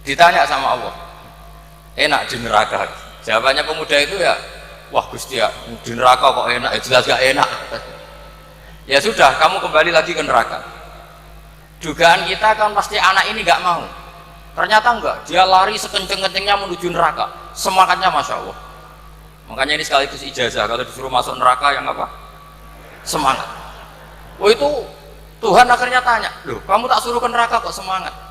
Ditanya sama Allah, enak di neraka? Jawabannya pemuda itu ya, wah Gusti ya, di neraka kok enak? Ya jelas gak enak. Ya sudah, kamu kembali lagi ke neraka. Dugaan kita kan pasti anak ini gak mau. Ternyata enggak, dia lari sekenceng-kencengnya menuju neraka. Semangatnya Masya Allah. Makanya ini sekaligus ijazah, kalau disuruh masuk neraka yang apa? Semangat. Oh itu Tuhan akhirnya tanya, loh kamu tak suruh ke neraka kok semangat?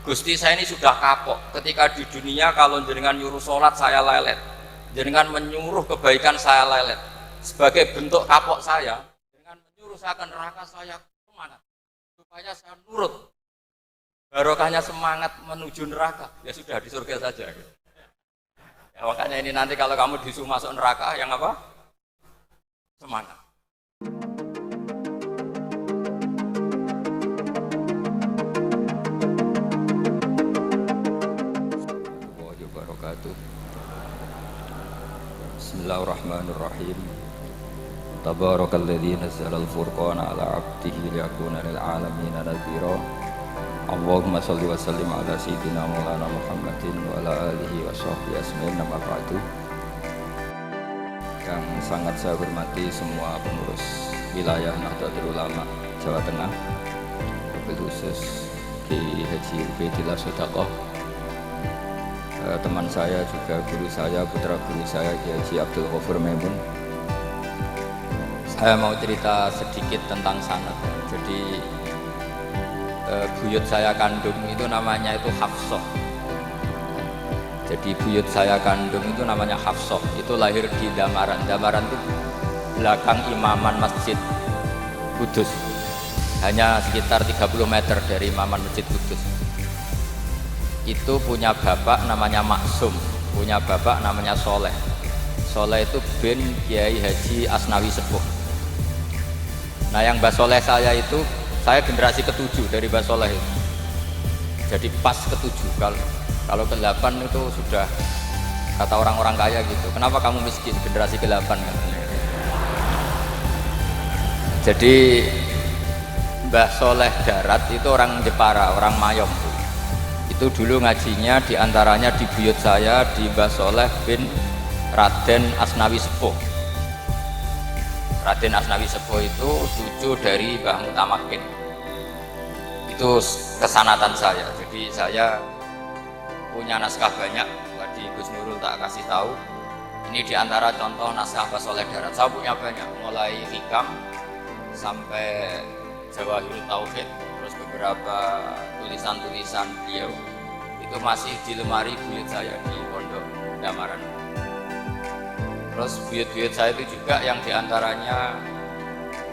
Gusti saya ini sudah kapok, ketika di dunia kalau jenengan nyuruh sholat saya lelet, jenengan menyuruh kebaikan saya lelet. Sebagai bentuk kapok saya, dengan menyuruh saya ke neraka saya semangat, supaya saya nurut. Barokahnya semangat menuju neraka, ya sudah di surga saja. Ya, makanya ini nanti kalau kamu disuruh masuk neraka yang apa? Semangat. Bismillahirrahmanirrahim. Tabarakalladzi nazzala al-furqana ala 'abdihi liyakuna lil 'alamin nadhira. Allahumma shalli wa sallim ala sayyidina Maulana Muhammadin wa ala alihi wa sahbihi asma'in nama ba'du. Yang sangat saya hormati semua pengurus wilayah Nahdlatul Ulama Jawa Tengah, wabil khusus Kiai Haji Ubaidillah Sodaqoh, teman saya juga guru saya, putra guru saya Kiai Haji Abdul Ghafur Maimun. Saya mau cerita sedikit tentang sanad. Jadi buyut saya kandung itu namanya itu Hafsah. Jadi buyut saya kandung itu namanya Hafsah. Itu lahir di Damaran. Damaran itu belakang imaman Masjid Kudus. Hanya sekitar 30 meter dari imaman Masjid Kudus. Itu punya bapak namanya Maksum, punya bapak namanya Soleh. Soleh itu bin Kiai Haji Asnawi Sepuh. Nah yang Mbah Soleh saya itu, saya generasi ke-7 dari Mbah Soleh itu. Jadi pas ke-7, kalau ke-8 itu sudah kata orang-orang kaya gitu. Kenapa kamu miskin? Generasi ke-8 katanya. Jadi Mbah Soleh Darat itu orang Jepara, orang Mayom. Itu dulu ngajinya diantaranya di buyut saya di Mbah Soleh bin Raden Asnawi Sepuh. Raden Asnawi Sepuh itu cucu dari Mbah Mutamakin. Itu kesanatan saya. Jadi saya punya naskah banyak. Tadi Gus Nurul tak kasih tahu. Ini diantara contoh naskah Mbah Soleh Darat. Saya punya banyak, mulai Hikam sampai Jawahirul Tauhid, terus beberapa tulisan-tulisan beliau itu masih di lemari buyut saya di Pondok Damaran. Terus buyut-buyut saya itu juga yang diantaranya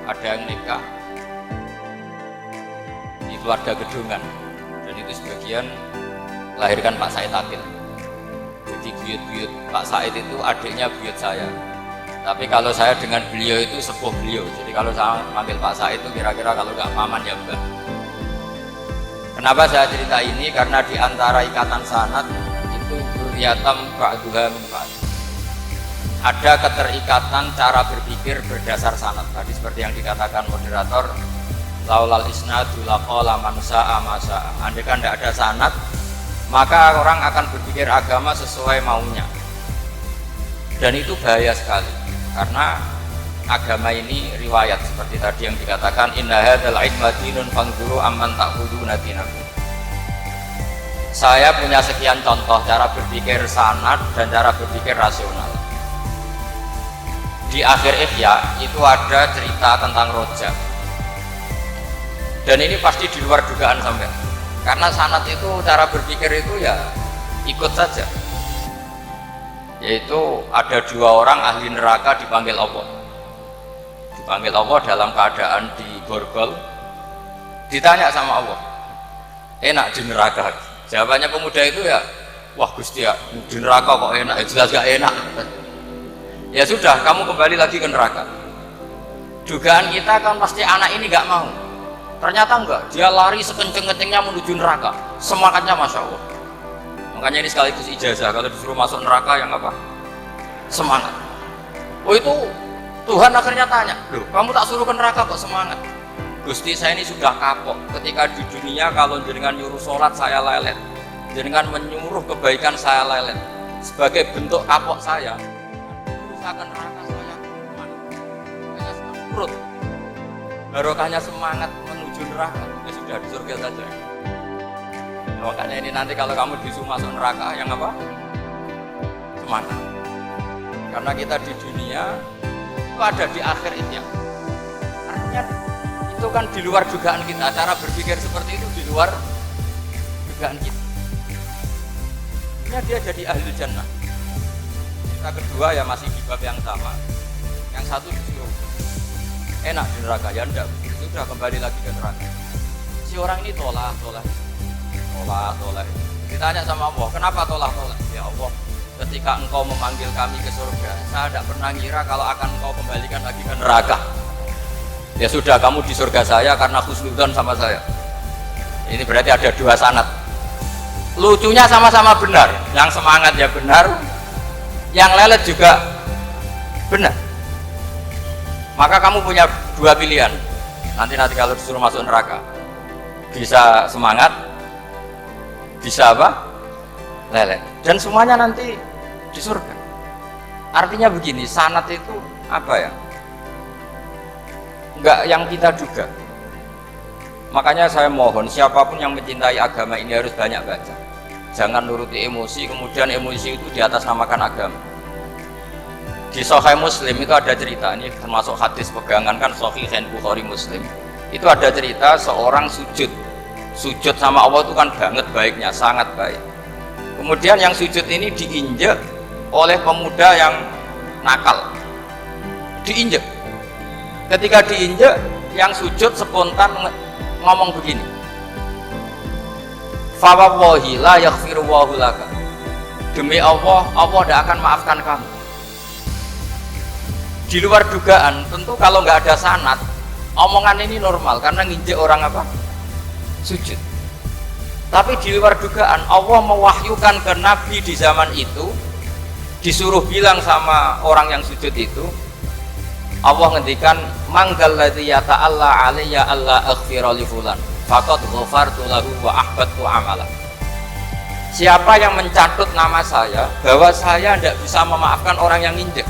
ada yang nikah di keluarga Gedungan, dan itu sebagian melahirkan Pak Said Akil. Jadi buyut-buyut Pak Said itu adiknya buyut saya. Tapi kalau saya dengan beliau itu sepuh beliau. Jadi kalau saya panggil Pak Said itu kira-kira kalau nggak paman ya mbak. Kenapa saya cerita ini? Karena di antara ikatan sanad itu dzurriyatam ba'duha min ba'd. Ada keterikatan cara berpikir berdasar sanad. Tadi seperti yang dikatakan moderator, laulal isnadu laqala man sa'a ma sa'a. Andai kan tidak ada sanad, maka orang akan berpikir agama sesuai maunya. Dan itu bahaya sekali. Karena agama ini riwayat seperti tadi yang dikatakan inna hadzal ilma dinun fanzuru amman ta'khuduna dinakum. Saya punya sekian contoh cara berpikir sanad dan cara berpikir rasional. Di akhir Ihya itu ada cerita tentang Rojak. Dan ini pasti di luar dugaan sampai. Karena sanad itu cara berpikir itu ya ikut saja. Yaitu ada 2 orang ahli neraka dipanggil Allah. Dipanggil Allah dalam keadaan di borgol. Ditanya sama Allah, enak di neraka? Jawabannya pemuda itu ya, wah Gusti ya, di neraka kok enak? Ya jelas gak enak. Ya sudah, kamu kembali lagi ke neraka. Dugaan kita kan pasti anak ini gak mau. Ternyata enggak, dia lari sekenceng-kencengnya menuju neraka. Semangatnya Masya Allah. Makanya ini sekaligus ijazah, kalau disuruh masuk neraka yang apa? Semangat. Oh itu Tuhan akhirnya tanya, loh kamu tak suruh ke neraka kok semangat? Gusti saya ini sudah kapok, ketika di dunia kalau jenengan nyuruh sholat saya lelet, jenengan menyuruh kebaikan saya lelet sebagai bentuk kapok saya, usahakan neraka saya hanya perut. Barokahnya semangat menuju neraka, ya sudah di surga saja. Makanya ini nanti kalau kamu disuruh masuk neraka yang apa? Semangat. Karena kita di dunia itu ada di akhir itu ya. Artinya itu kan di luar dugaan kita. Cara berpikir seperti itu di luar dugaan kita. Dia jadi ahli jannah. Kita kedua ya masih di bab yang sama. Yang satu disuruh enak di neraka, ya enggak, sudah kembali lagi ke neraka. Si orang ini tolak. Ditanya sama Allah, kenapa tolak? Ya Allah, ketika engkau memanggil kami ke surga, saya tidak pernah ngira kalau akan engkau kembalikan lagi ke neraka. Ya sudah, kamu di surga saya karena husnudzon sama saya. Ini berarti ada dua sanad. Lucunya sama-sama benar, yang semangat ya benar, yang lelet juga benar. Maka kamu punya dua pilihan. Nanti kalau disuruh masuk neraka, bisa semangat, bisa apa? Lelet. Dan semuanya nanti di surga. Artinya begini, sanad itu apa ya? Enggak yang kita duga. Makanya saya mohon siapapun yang mencintai agama ini harus banyak baca. Jangan nuruti emosi, kemudian emosi itu di atas namakan agama. Di Sahih Muslim itu ada cerita, ini termasuk hadis pegangan kan Sahih Bukhari Muslim. Itu ada cerita seorang sujud sama Allah itu kan banget baiknya, sangat baik. Kemudian yang sujud ini diinjek oleh pemuda yang nakal. Diinjek. Ketika diinjek, yang sujud spontan ngomong begini. Fa wallahi la yaghfiru Allahu laka. Demi Allah, Allah tidak akan maafkan kamu. Di luar dugaan, tentu kalau nggak ada sanad, omongan ini normal karena nginjek orang apa? Sujud. Tapi di luar dugaan, Allah mewahyukan ke Nabi di zaman itu, disuruh bilang sama orang yang sujud itu, Allah ngendikan, manggal ladzi yata'alla alayya alla aghfira li fulan faqad ghafartu lahu wa ahbattu amala. Siapa yang mencatut nama saya bahwa saya tidak bisa memaafkan orang yang nginjek,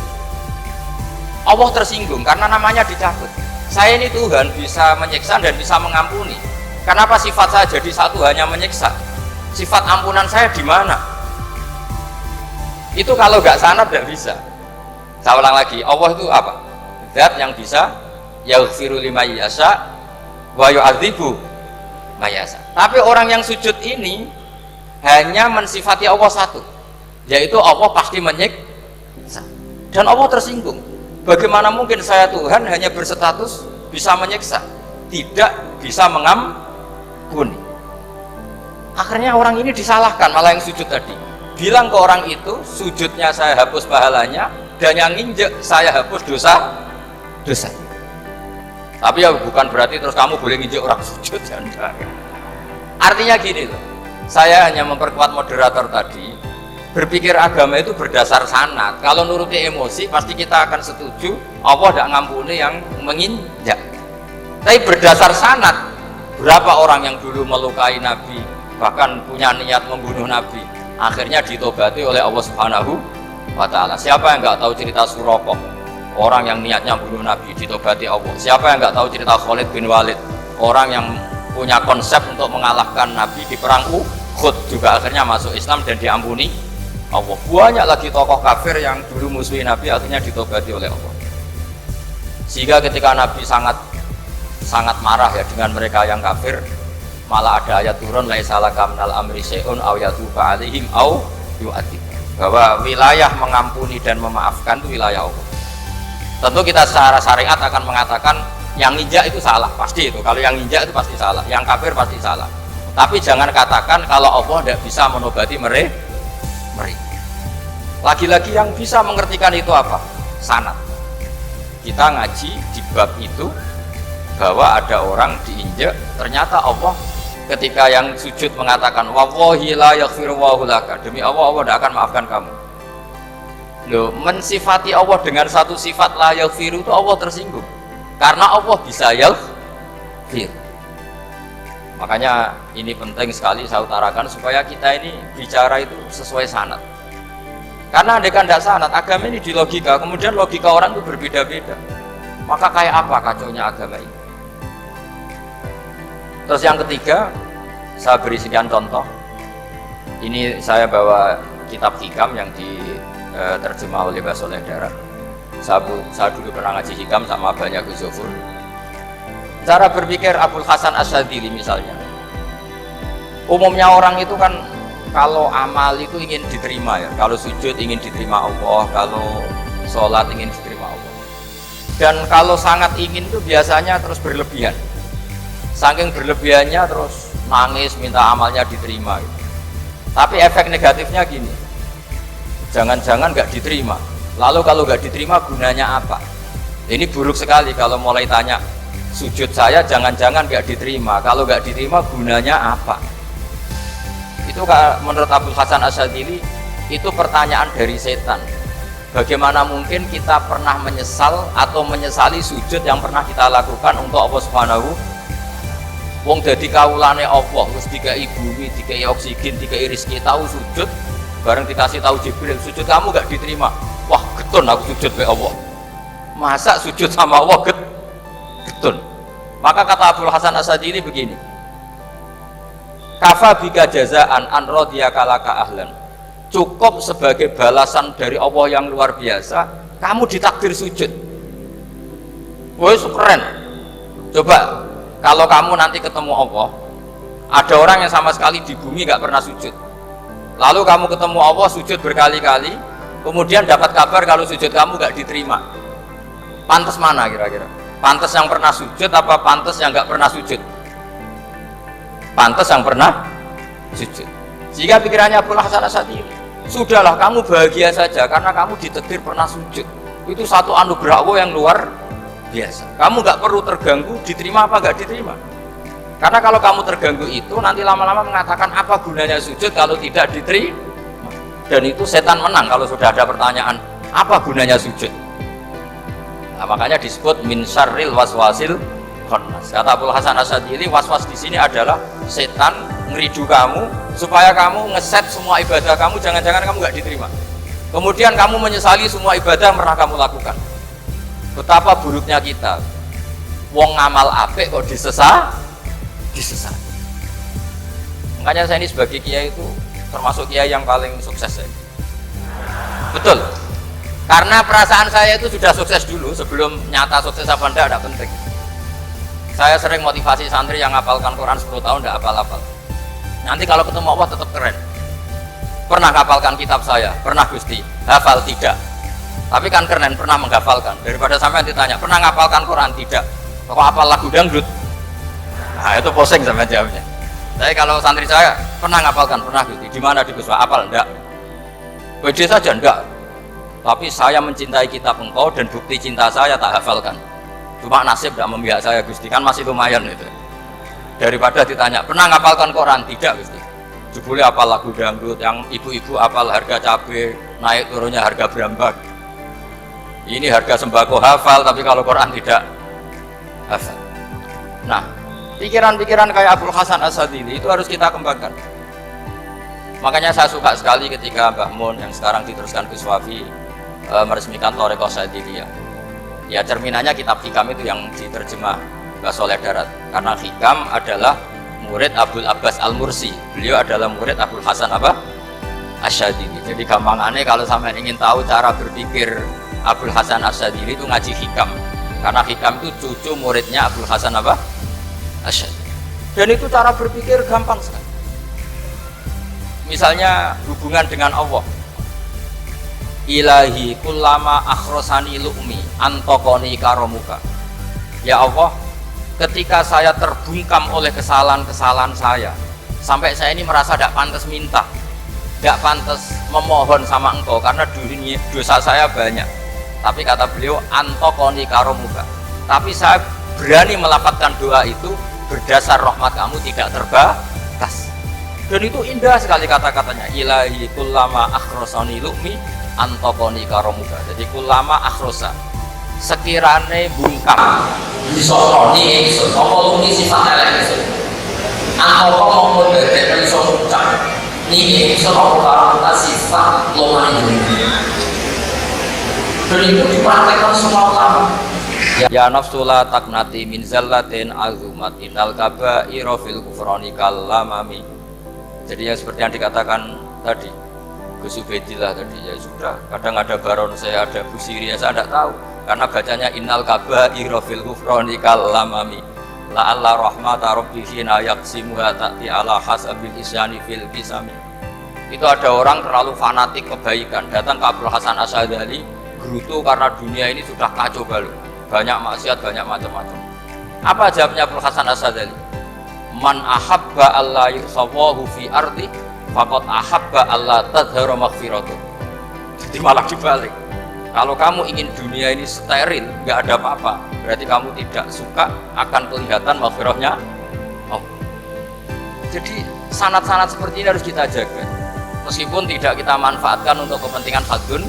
Allah tersinggung karena namanya dicabut. Saya ini Tuhan bisa menyiksa dan bisa mengampuni. Kenapa sifat saya jadi satu hanya menyiksa? Sifat ampunan saya di mana? Itu kalau nggak sanad tidak bisa. Saya ulang lagi, Allah itu apa? Zat yang bisa yaghfiru liman yasha wa yu'adzibu may yasha. Tapi orang yang sujud ini hanya mensifati Allah satu, yaitu Allah pasti menyiksa. Dan Allah tersinggung. Bagaimana mungkin saya Tuhan hanya berstatus bisa menyiksa, tidak bisa mengampuni? Akhirnya orang ini disalahkan, malah yang sujud tadi bilang ke orang itu, sujudnya saya hapus pahalanya, dan yang nginjek saya hapus dosa. Tapi ya bukan berarti terus kamu boleh nginjek orang sujud. Artinya gini loh, saya hanya memperkuat moderator tadi. Berpikir agama itu berdasar sanad. Kalau nuruti emosi pasti kita akan setuju Allah tidak ngampuni yang menginjak. Tapi berdasar sanad, berapa orang yang dulu melukai Nabi, bahkan punya niat membunuh Nabi, akhirnya ditobati oleh Allah Subhanahu wa Ta'ala. Siapa yang nggak tahu cerita Suraqah, orang yang niatnya bunuh Nabi, ditobati Allah. Siapa yang nggak tahu cerita Khalid bin Walid, orang yang punya konsep untuk mengalahkan Nabi di perang Uhud, juga akhirnya masuk Islam dan diampuni Allah. Banyak lagi tokoh kafir yang dulu musuhi Nabi akhirnya ditobati oleh Allah. Sehingga ketika Nabi sangat marah ya dengan mereka yang kafir, malah ada ayat turun laisa laka minal amri syai'un aw yatuba alaihim aw yu'adzib, bahwa wilayah mengampuni dan memaafkan itu wilayah Allah. Tentu kita secara syariat akan mengatakan yang ninja itu salah, pasti itu. Kalau yang ninja itu pasti salah, yang kafir pasti salah. Tapi jangan katakan kalau Allah tidak bisa menobati mereka. Lagi-lagi yang bisa mengertikan itu apa? Sanad. Kita ngaji di bab itu bahwa ada orang diinjak, ternyata Allah ketika yang sujud mengatakan wallahi la yaghfiru Allahu laka, demi Allah Allah tidak akan maafkan kamu. Loh, mensifati Allah dengan satu sifat la yaghfiru itu Allah tersinggung karena Allah bisa yaghfir. Makanya ini penting sekali saya utarakan supaya kita ini bicara itu sesuai sanad. Karena andaikan tidak sanad, agama ini di logika, kemudian logika orang itu berbeda-beda. Maka kayak apa kacaunya agama ini? Terus yang ketiga, saya beri sekian contoh. Ini saya bawa kitab hikam yang diterjemah oleh Mbah Soleh Darat. Saya dulu pernah ngaji hikam sama banyak Gus Zofur. Cara berpikir Abul Hasan Asyadzili misalnya, umumnya orang itu kan kalau amal itu ingin diterima ya, kalau sujud ingin diterima Allah, kalau sholat ingin diterima Allah, dan kalau sangat ingin itu biasanya terus berlebihan, saking berlebihannya terus nangis minta amalnya diterima gitu. Tapi efek negatifnya gini, jangan-jangan nggak diterima, lalu kalau nggak diterima gunanya apa? Ini buruk sekali kalau mulai tanya sujud saya jangan-jangan nggak diterima, kalau nggak diterima gunanya apa? Itu menurut Abul Hasan Asyadzili itu pertanyaan dari setan. Bagaimana mungkin kita pernah menyesal atau menyesali sujud yang pernah kita lakukan untuk Allah Subhanahu. Wong dadi kawulane Allah, terus dikai bumi, dikai oksigen, dikai rezeki, tahu sujud, bareng dikasih tahu Jibril sujud kamu nggak diterima. Wah getun aku sujud be Allah. Masa sujud sama Allah getun? Maka kata Abul Hasan Asyadzili begini, kafa bika jazaan an radiyaka laka ahlan, cukup sebagai balasan dari Allah yang luar biasa kamu ditakdir sujud. Woi keren. Coba kalau kamu nanti ketemu Allah, ada orang yang sama sekali di bumi gak pernah sujud, lalu kamu ketemu Allah sujud berkali-kali, kemudian dapat kabar kalau sujud kamu gak diterima, pantas mana kira-kira? Pantas yang pernah sujud apa pantas yang nggak pernah sujud? Pantas yang pernah sujud. Jika pikirannya Abul Hasan Asyadzili, sudahlah kamu bahagia saja karena kamu ditakdir pernah sujud. Itu satu anugerah Allah yang luar biasa. Kamu nggak perlu terganggu diterima apa nggak diterima. Karena kalau kamu terganggu itu nanti lama-lama mengatakan apa gunanya sujud kalau tidak diterima. Dan itu setan menang kalau sudah ada pertanyaan apa gunanya sujud. Nah, makanya disebut min syarril waswasil khannas. Kata Abul Hasan Asyadzili, waswas di sini adalah setan ngeridu kamu supaya kamu ngeset semua ibadah kamu, jangan-jangan kamu nggak diterima. Kemudian kamu menyesali semua ibadah yang pernah kamu lakukan. Betapa buruknya kita. Wong ngamal apik kok disesat. Makanya saya ini sebagai kiai itu termasuk kiai yang paling sukses saya. Betul. Karena perasaan saya itu sudah sukses dulu sebelum nyata sukses apa enggak penting. Saya sering motivasi santri yang ngapalkan Quran 10 tahun enggak hafal-hafal. Nanti kalau ketemu Allah tetap keren. Pernah ngapalkan kitab saya? Pernah Gusti. Hafal tidak. Tapi kan keren pernah menghafalkan. Daripada sampai ditanya, pernah ngapalkan Quran? Tidak. Kok hafal lagu dangdut? Nah, itu posing sama jawabnya. Tapi kalau santri saya, pernah ngapalkan? Pernah Gusti. Di mana di Guswa? Hafal enggak? WD saja enggak. Tapi saya mencintai kitab engkau dan bukti cinta saya tak hafalkan. Cuma nasib tidak memihak saya Gusti, kan masih lumayan itu. Daripada ditanya, pernah ngapalkan Quran? Tidak Gusti. Jebule apal lagu dangdut, yang ibu-ibu apal harga cabai, naik turunnya harga berambak. Ini harga sembako hafal, tapi kalau Quran tidak hafal. Nah, pikiran-pikiran kayak Abul Hasan Asyadzili itu harus kita kembangkan. Makanya saya suka sekali ketika Mbah Mun yang sekarang diteruskan Gus Wafi meresmikan Thariqah Syadziliyah. Ya cerminannya kitab hikam itu yang diterjemah Mbah Soleh Darat. Karena hikam adalah murid Abdul Abbas Al-Mursi. Beliau adalah murid Abul Hasan Asyadzili. Jadi gampangannya kalau sampai ingin tahu cara berpikir Abul Hasan Asyadzili itu ngaji hikam. Karena hikam itu cucu muridnya Abul Hasan Asyadzili. Dan itu cara berpikir gampang sekali. Misalnya hubungan dengan Allah. Ilahi kullama akhrosani lu'mi antokoni karomuka. Ya Allah, ketika saya terbungkam oleh kesalahan-kesalahan saya, sampai saya ini merasa tidak pantas minta, tidak pantas memohon sama engkau karena dulunya dosa saya banyak. Tapi kata beliau, antokoni karomuka. Tapi saya berani melapatkan doa itu berdasar rahmat kamu tidak terbatas. Dan itu indah sekali kata-katanya. Ilahi kullama akhrosani lu'mi antokoni karomuka. Jadi kullama akhrosa sekirane bungkam disosoni ingsun apa lumi sifat elek ingsun Atau mau dari iso ucap ini soal barang sifat loman dunia. Dan itu dipraktekkan semua ulama. Ya nafsula taknati min zallatin azumat innal kaba'ira fil kufrani kallamami. Jadi yang seperti yang dikatakan tadi Gus Ubaidillah tadi, ya sudah, kadang ada baron saya, ada Busiri, ya saya tidak tahu karena bacanya innal kaba'ira fil kufrani kallamami la'alla rahmata rabbihi na yaqsimuha ta'ti ala hasabil isyani fil kisami. Itu ada orang terlalu fanatik kebaikan, datang ke Abdul Hasan Asy'adzali gerutu karena dunia ini sudah kacau balau, banyak maksiat, banyak macam-macam. Apa jawabnya Abdul Hasan Asy'adzali? Man ahabba alla yusawahu fi ardi faqad ahabba alla tadhara maghfiratuh. Jadi malah dibalik. Kalau kamu ingin dunia ini steril, nggak ada apa-apa, berarti kamu tidak suka akan kelihatan maghfirahnya. Oh. Jadi sanad-sanad seperti ini harus kita jaga. Meskipun tidak kita manfaatkan untuk kepentingan hadun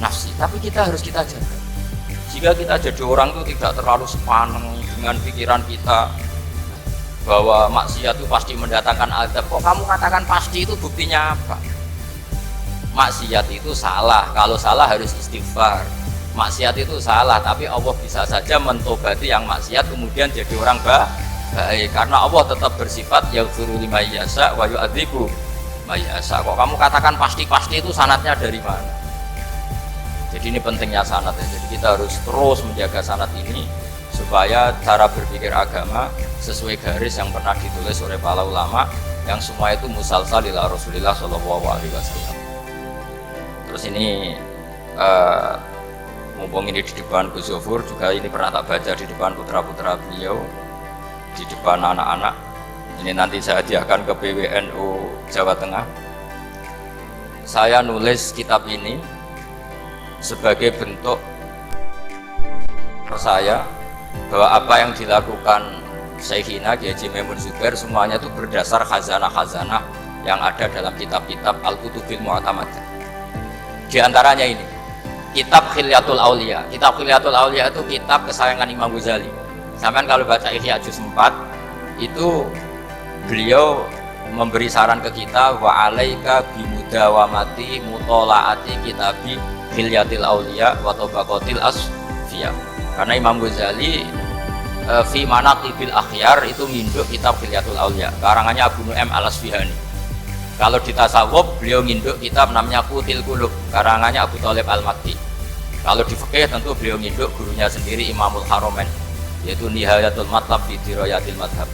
nafsi, tapi kita harus kita jaga. Jika kita jadi orang itu tidak terlalu sepaneng dengan pikiran kita bahwa maksiat itu pasti mendatangkan azab. Kok kamu katakan pasti, itu buktinya apa? Maksiat itu salah, kalau salah harus istighfar. Maksiat itu salah, tapi Allah bisa saja mentobati yang maksiat kemudian jadi orang baik, karena Allah tetap bersifat yaghfiru liman yasha wa yu'adzibu man yasha. Kok kamu katakan pasti-pasti, itu sanadnya dari mana? Jadi ini pentingnya sanad ya. Jadi kita harus terus menjaga sanad ini supaya cara berpikir agama sesuai garis yang pernah ditulis oleh para ulama, yang semua itu musalsal ila Rasulillah sallallahu alaihi wasallam. Terus ini mumpung ini di depan Gus Zofur juga, ini pernah tak baca di depan putra-putra beliau, di depan anak-anak. Ini nanti saya hadiahkan ke PWNU Jawa Tengah. Saya nulis kitab ini sebagai bentuk saya bahwa apa yang dilakukan Syekhina Kiai Haji Maimun Zubair semuanya itu berdasar khazanah-khazanah yang ada dalam kitab-kitab Al-Kutubil Mu'tamadah. Di antaranya ini kitab Khilyatul Auliya. Kitab Khilyatul Auliya itu kitab kesayangan Imam Ghazali. Sampai kalau baca Ihya juz 4 itu beliau memberi saran ke kita, wa alaika bimudawamati mutolaati kitabi Khilyatil Auliya wa tabaqatil asfiya. Karena Imam Ghazali fi manaqibil akhyar itu nginduk kitab Khilyatul Auliya karangannya Abu Nu'aim al-Asfihani. Kalau di tasawuf beliau nginduk kitab namanya Qutil Qulub karangannya Abu Thalib al-Makki. Kalau di fikih tentu beliau nginduk gurunya sendiri Imamul Haramain, yaitu Nihayatul Matlab fi Dirayatil Madhab.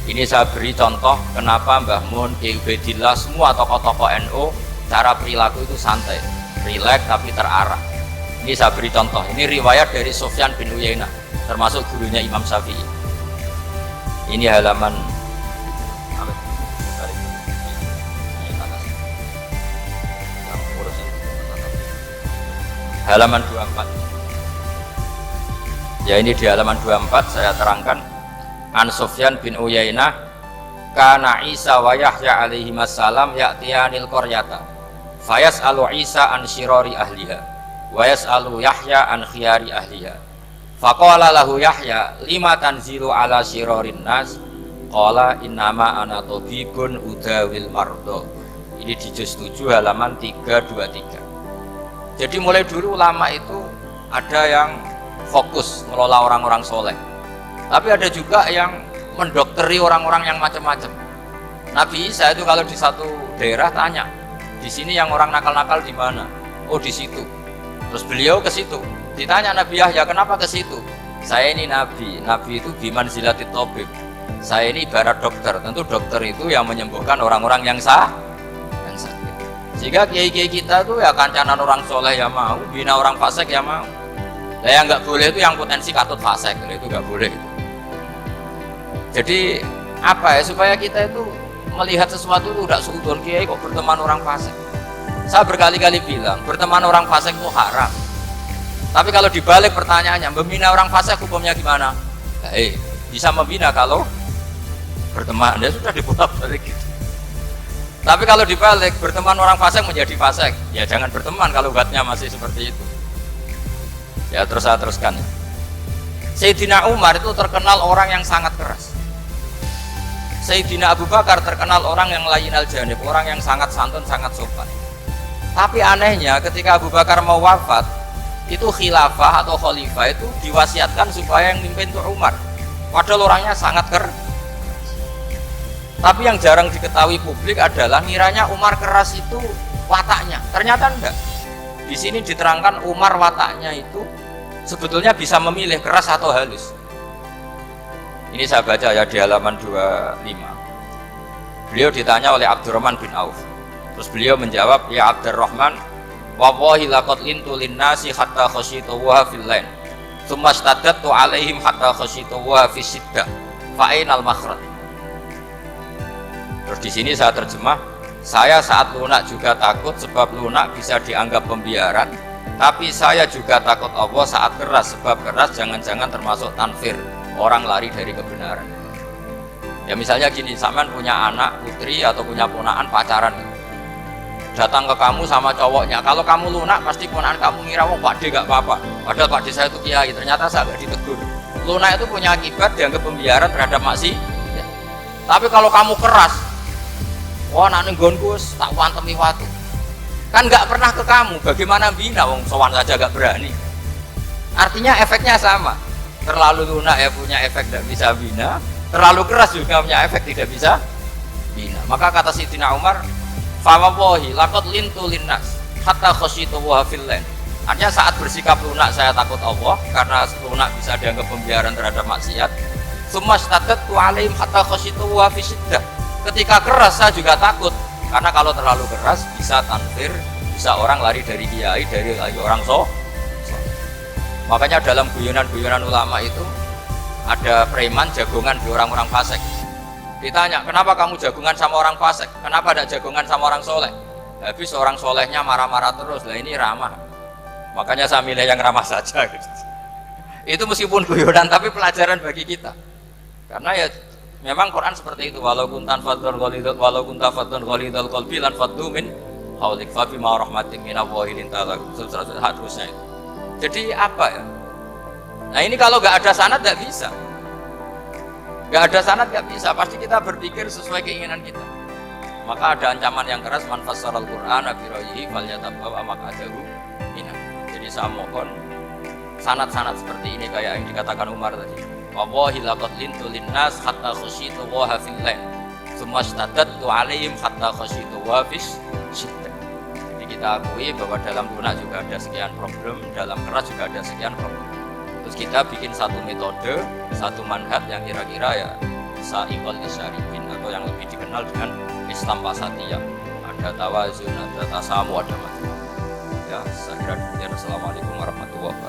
Ini saya beri contoh kenapa Mbah Mun, Kiai Ubaidillah, semua tokoh-tokoh NU cara perilaku itu santai, rileks tapi terarah. Ini saya beri contoh, ini riwayat dari Sufyan bin Uyainah, termasuk gurunya Imam Syafi'i. Ini halaman halaman 24. Ya, ini di halaman 24 saya terangkan. An Sufyan bin Uyainah kana Isa wa Yahya alaihi wassalam ya'tiyanil qaryata fayas'alu Isa an syirari ahliha wa yas'alu Yahya an khiyari ahliha. Faqala lahu Yahya lima tanzilu ala syirarin nas, qala innama ana tabibun udawil mardo. Ini di juz 7 halaman 323. Jadi mulai dulu ulama itu ada yang fokus mengelola orang-orang soleh, tapi ada juga yang mendokteri orang-orang yang macam-macam. Nabi Isa itu kalau di satu daerah tanya, di sini yang orang nakal-nakal di mana? Oh di situ. Terus beliau ke situ. Ditanya Nabi Yahya, kenapa ke situ? Saya ini nabi. Nabi itu biman zilatit tabib. Saya ini ibarat dokter. Tentu dokter itu yang menyembuhkan orang-orang yang sakit. Jika kiai-kiai kita tuh ya kancanan orang soleh ya mau, bina orang fasik ya mau. Nah, yang nggak boleh itu yang potensi katut fasik, itu nggak boleh. Jadi apa ya, supaya kita itu melihat sesuatu itu tidak seudon, kiai kok berteman orang fasik. Saya berkali-kali bilang berteman orang fasik itu haram. Tapi kalau dibalik pertanyaannya, membina orang fasik hukumnya gimana? Bisa membina kalau berteman, ya sudah dibolak-balik gitu. Tapi kalau dibalik, berteman orang fasik menjadi fasik, ya jangan berteman kalau buatnya masih seperti itu. Ya terus saya teruskan. Sayyidina Umar itu terkenal orang yang sangat keras. Sayyidina Abu Bakar terkenal orang yang layinal janib, orang yang sangat santun, sangat sopan. Tapi anehnya ketika Abu Bakar mau wafat, itu khilafah atau khalifah itu diwasiatkan supaya yang mimpin itu Umar. Padahal orangnya sangat keras. Tapi yang jarang diketahui publik adalah ngiranya Umar keras itu wataknya. Ternyata enggak. Di sini diterangkan Umar wataknya itu sebetulnya bisa memilih keras atau halus. Ini saya baca ya di halaman 25. Beliau ditanya oleh Abdurrahman bin Auf. Terus beliau menjawab, ya Abdurrahman, wallahi laqad lintu linnasi hatta khashituha fil lain. Tsumma istaddattu alaihim hatta khashituha fis siddah. Fa ainal makhraj. Terus di sini saya terjemah, saya saat lunak juga takut sebab lunak bisa dianggap pembiaran, tapi saya juga takut Allah saat keras sebab keras jangan-jangan termasuk tanfir. Orang lari dari kebenaran. Ya misalnya gini, sampean punya anak, putri atau punya ponakan pacaran, datang ke kamu sama cowoknya. Kalau kamu lunak, pasti ponakan kamu ngira, wong Pak D gak apa-apa. Padahal Pak D saya itu kiai, ternyata saya gak ditegur. Lunak itu punya akibat dianggap pembiaran terhadap maksiat. Ya. Tapi kalau kamu keras, wah nak nenggonku tak wantemi watu. Kan gak pernah ke kamu, bagaimana bina, wong sowan saja gak berani. Artinya efeknya sama. Terlalu lunak ya punya efek tidak bisa bina, terlalu keras juga punya efek tidak bisa bina. Maka kata Sayyidina Umar, fawallahi laqad lintu linnas hatta khasyitu wa fil lain. Artinya saat bersikap lunak saya takut Allah karena lunak bisa dianggap pembiaran terhadap maksiat. Tsumma istaddattu alaihim hatta khasyitu wa fis siddah. Ketika keras saya juga takut karena kalau terlalu keras bisa tanfir, bisa orang lari dari kiai, dari orang Makanya dalam guyonan-guyonan ulama itu ada preman jagongan di orang-orang fasik. Ditanya, kenapa kamu jagongan sama orang fasik? Kenapa tidak jagongan sama orang soleh? Habis orang solehnya marah-marah terus, lah ini ramah. Makanya saya milih yang ramah saja. Itu meskipun guyonan tapi pelajaran bagi kita. Karena ya memang Quran seperti itu. Walau kunta fadlan ghalidhal qalbi lan faddu min haulik fa bima rahmatin minallahi linta lahum. Seterusnya itu. Jadi apa ya? Nah ini kalau nggak ada sanad nggak bisa. Nggak ada sanad nggak bisa. Pasti kita berpikir sesuai keinginan kita. Maka ada ancaman yang keras, man fassaral Qur'ana bi ra'yihi falyatabawwa maq'adahu minan. Jadi saya mohon sanad-sanad seperti ini kayak yang dikatakan Umar tadi. Wallahi laqad lintu linnas hatta khasyitu wa fil lain. Tsumma istaddattu alaihim hatta khasyitu wa fis siddah. Kita akui bahwa dalam lunak juga ada sekian problem, dalam keras juga ada sekian problem. Terus kita bikin satu metode, satu manhaj yang kira-kira ya sa'iqul isyarifin atau yang lebih dikenal dengan Islam wasatiyah. Ada tawazun, ada tasamu, ada macam-macam. Ya, saya kira demikian. Assalamualaikum warahmatullahi wabarakatuh.